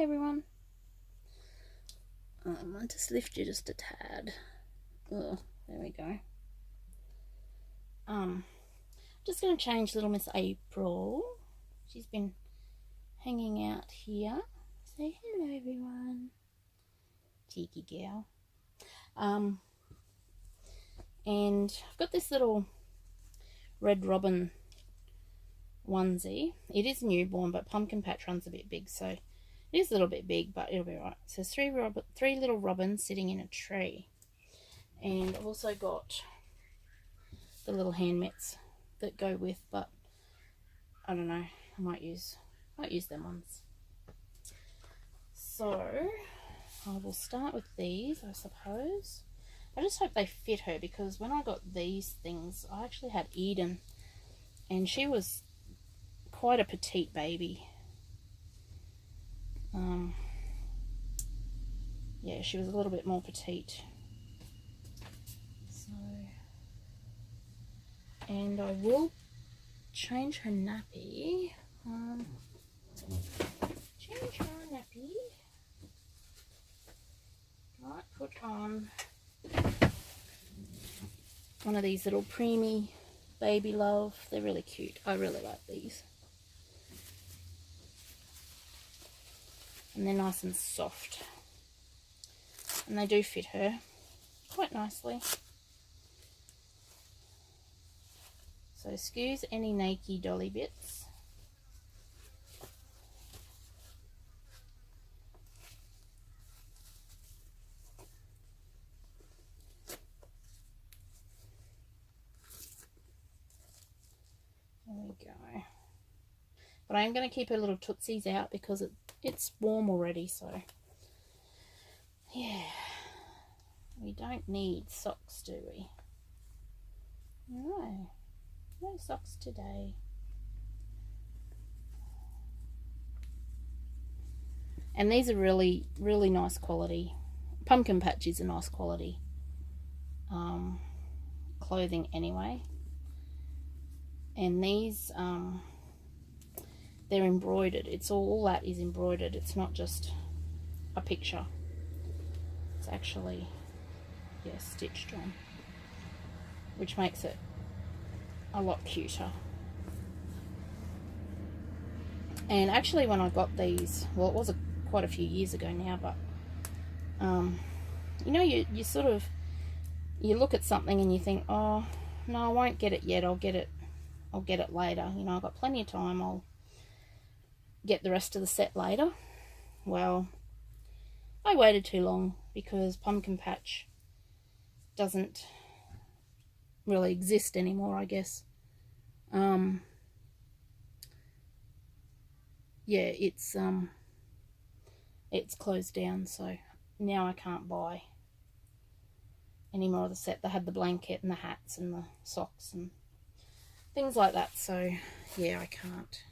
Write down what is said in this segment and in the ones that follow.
everyone. I'll just lift you just a tad. Oh, there we go. Just going to change little Miss April. She's been hanging out here. Say hello, everyone. Cheeky gal. And I've got this little Red Robin onesie. It is newborn, but Pumpkin Patch runs a bit big, so it is a little bit big, but it'll be right. So three little robins sitting in a tree. And I've also got the little hand mitts that go with, but I don't know, I might use them ones. So I will start with these, I suppose. I just hope they fit her, because when I got these things, I actually had Eden, and she was quite a petite baby. Yeah, she was a little bit more petite. So, and I will change her nappy. Change her nappy. Might put on one of these little preemie Baby Love. They're really cute. I really like these. And they're nice and soft. And they do fit her quite nicely. So excuse any naked dolly bits. There we go. But I am going to keep her little tootsies out because it's warm already, so yeah. We don't need socks, do we? No. No socks today. And these are really, really nice quality. Pumpkin Patch is a nice quality clothing anyway. And these, they're embroidered. It's all that is embroidered. It's not just a picture. It's actually, yeah, stitched on, which makes it a lot cuter. And actually, when I got these, well, it was quite a few years ago now, but you know, you sort of, you look at something and you think, oh no, I won't get it yet, I'll get it later. You know, I've got plenty of time, I'll get the rest of the set later. Well, I waited too long because Pumpkin Patch doesn't really exist anymore, I guess. Yeah, it's closed down, so now I can't buy any more of the set. They had the blanket and the hats and the socks and things like that, so yeah, I can't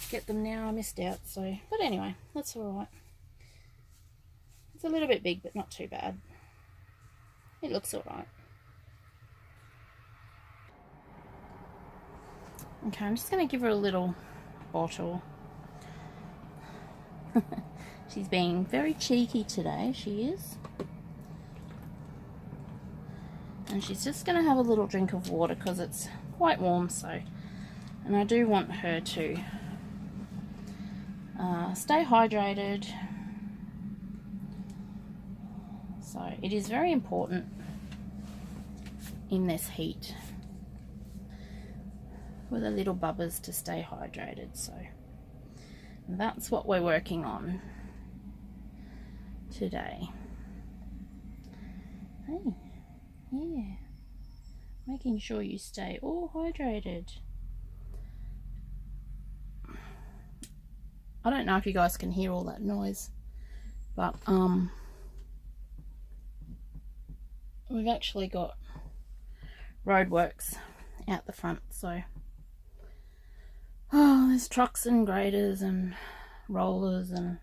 get them now. I missed out, so, but anyway, that's alright. It's a little bit big, but not too bad. It looks alright. Okay, I'm just going to give her a little bottle. She's being very cheeky today, she is. And she's just going to have a little drink of water because it's quite warm, so. And I do want her to stay hydrated. So it is very important in this heat for the little bubbers to stay hydrated. So that's what we're working on today. Hey, yeah, making sure you stay all hydrated. I don't know if you guys can hear all that noise, but we've actually got roadworks out the front, so there's trucks and graders and rollers and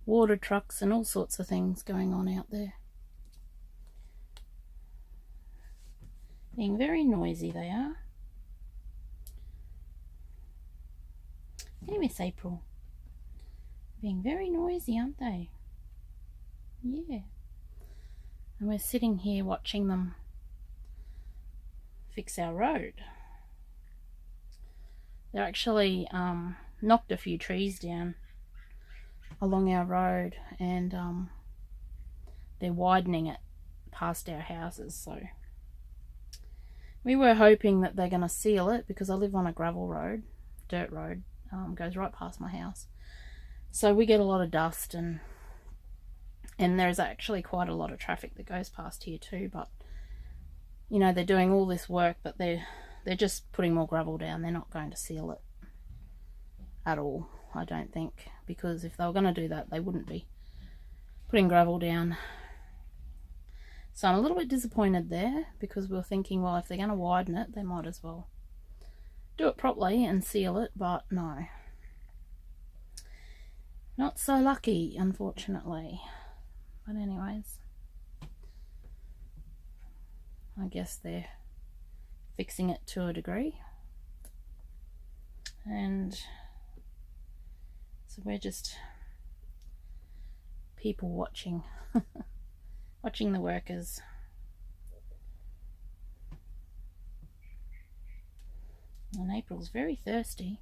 water trucks and all sorts of things going on out there. Being very noisy they are. Hey, Miss April. Being very noisy, aren't they? Yeah. And we're sitting here watching them fix our road. They're actually knocked a few trees down along our road, and they're widening it past our houses. So we were hoping that they're going to seal it, because I live on a gravel road, dirt road, goes right past my house. So we get a lot of dust, and there's actually quite a lot of traffic that goes past here too. But you know, they're doing all this work, but they're just putting more gravel down. They're not going to seal it at all, I don't think, because if they were going to do that, they wouldn't be putting gravel down. So I'm a little bit disappointed there, because we were thinking, well, if they're going to widen it, they might as well do it properly and seal it. But no, not so lucky, unfortunately. But anyways, I guess they're fixing it to a degree, and so we're just people watching watching the workers. And April's very thirsty.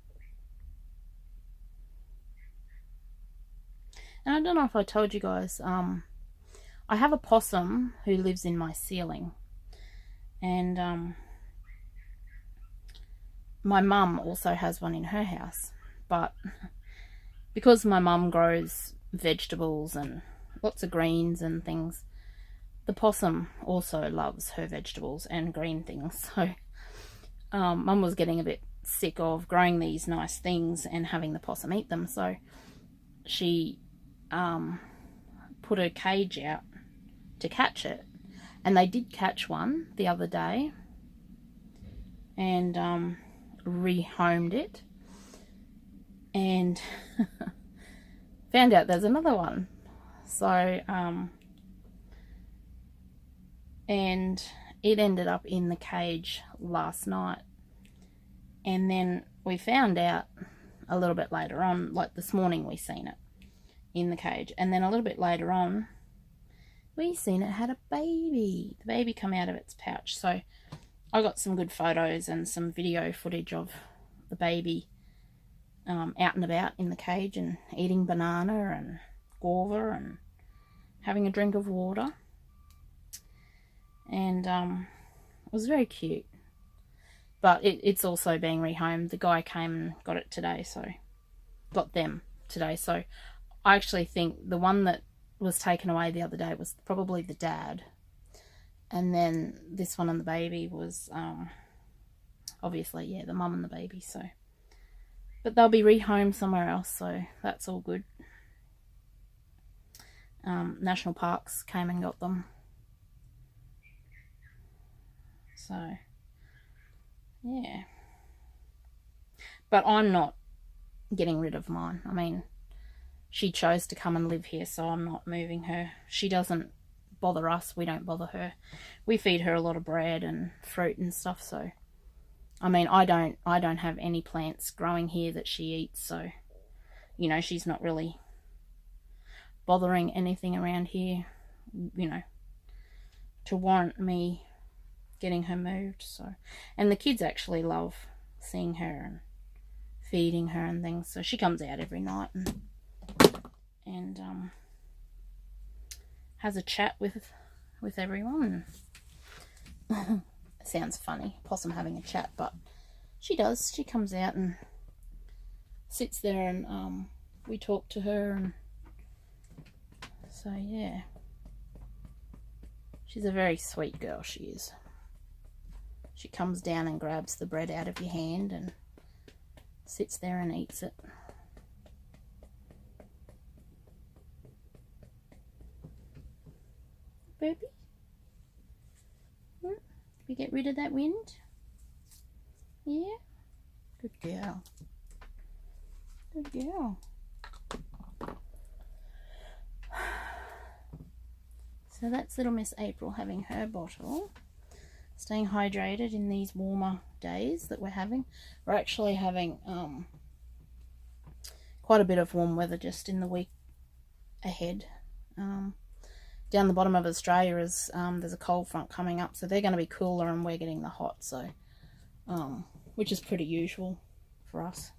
And I don't know if I told you guys, I have a possum who lives in my ceiling, and my mum also has one in her house. But because my mum grows vegetables and lots of greens and things, the possum also loves her vegetables and green things. So mum was getting a bit sick of growing these nice things and having the possum eat them, so she put a cage out to catch it, and they did catch one the other day, and rehomed it, and found out there's another one. So and it ended up in the cage last night, and then we found out a little bit later on, like this morning we seen it in the cage, and then a little bit later on we seen it had a baby. The baby come out of its pouch. So I got some good photos and some video footage of the baby out and about in the cage and eating banana and guava and having a drink of water, and it was very cute. But it's also being rehomed. The guy came and got it today, so got them today. So I actually think the one that was taken away the other day was probably the dad, and then this one and the baby was obviously, yeah, the mum and the baby. So, but they'll be rehomed somewhere else, so that's all good. National Parks came and got them, so yeah. But I'm not getting rid of mine. I mean, she chose to come and live here, so I'm not moving her. She doesn't bother us, we don't bother her. We feed her a lot of bread and fruit and stuff, so I mean, I don't have any plants growing here that she eats, so you know, she's not really bothering anything around here, you know, to warrant me getting her moved. So, and the kids actually love seeing her and feeding her and things, so she comes out every night and has a chat with everyone. Sounds funny, possum having a chat, but she does. She comes out and sits there, and we talk to her, and so yeah, she's a very sweet girl, she is. She comes down and grabs the bread out of your hand and sits there and eats it. Baby? Did we get rid of that wind? Yeah? Good girl. Good girl. So that's little Miss April having her bottle. Staying hydrated in these warmer days that we're having. We're actually having quite a bit of warm weather just in the week ahead. Down the bottom of Australia is there's a cold front coming up, so they're going to be cooler and we're getting the hot, so which is pretty usual for us.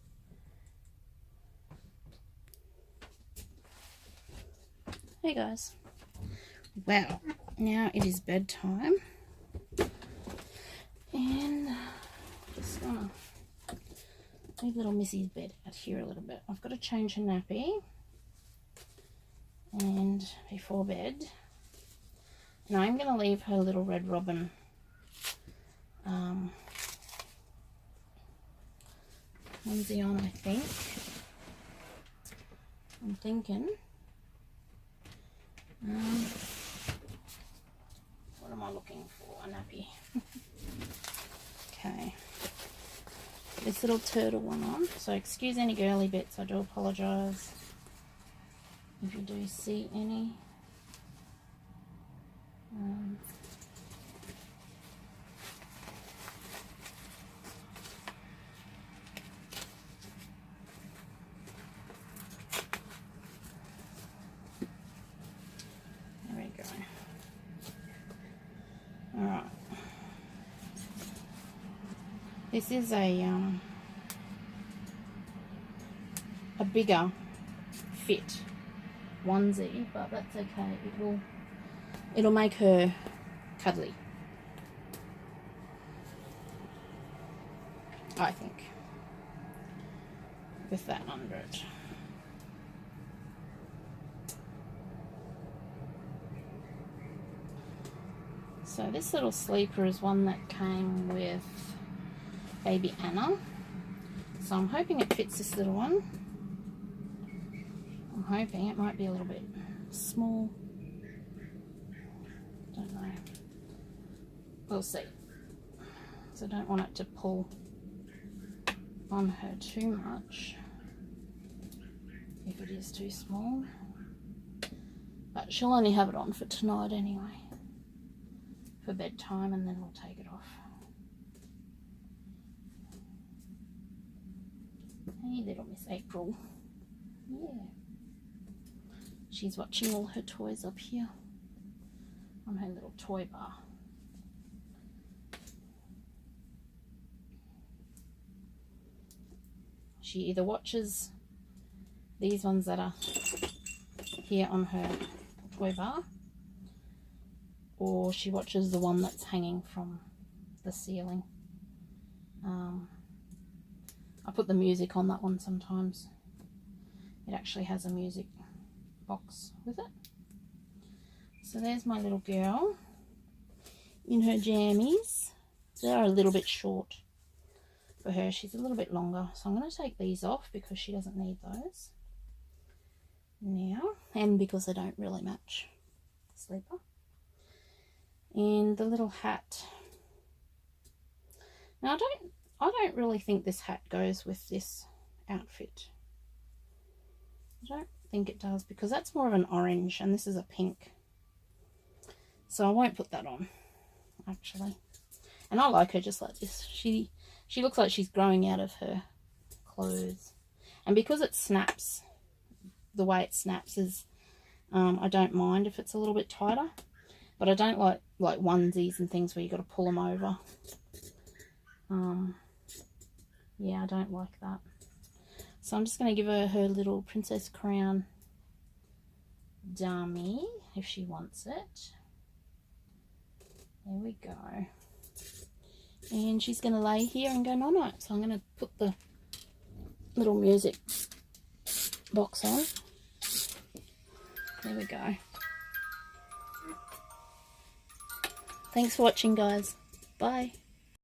Hey guys, wow, now it is bedtime, and just gonna leave little Missy's bed out here a little bit. I've got to change her nappy and before bed, and I'm going to leave her little Red Robin onesie on, I think. I'm thinking what am I looking for? A nappy. Okay, this little turtle one on, so excuse any girly bits, I do apologise if you do see any. There we go. Alright. This is a bigger fit onesie, but that's okay. It'll make her cuddly, I think, with that under it. So this little sleeper is one that came with baby Anna, so I'm hoping it fits this little one. I'm hoping it might be a little bit small. Don't know. We'll see. So I don't want it to pull on her too much if it is too small. But she'll only have it on for tonight anyway, for bedtime, and then we'll take it off. Hey little Miss April. Yeah. She's watching all her toys up here on her little toy bar. She either watches these ones that are here on her toy bar, or she watches the one that's hanging from the ceiling. I put the music on that one sometimes. It actually has a music box with it. So there's my little girl in her jammies. They're a little bit short for her. She's a little bit longer. So I'm going to take these off because she doesn't need those now, and because they don't really match the sleeper. And the little hat. Now I don't really think this hat goes with this outfit. I don't think it does, because that's more of an orange and this is a pink. So I won't put that on, actually. And I like her just like this. She looks like she's growing out of her clothes. And because it snaps, the way it snaps is, I don't mind if it's a little bit tighter. But I don't like onesies and things where you got to pull them over. Yeah, I don't like that. So I'm just going to give her little princess crown dummy if she wants it. There we go. And she's going to lay here and go night-night. So I'm going to put the little music box on. There we go. Thanks for watching, guys. Bye.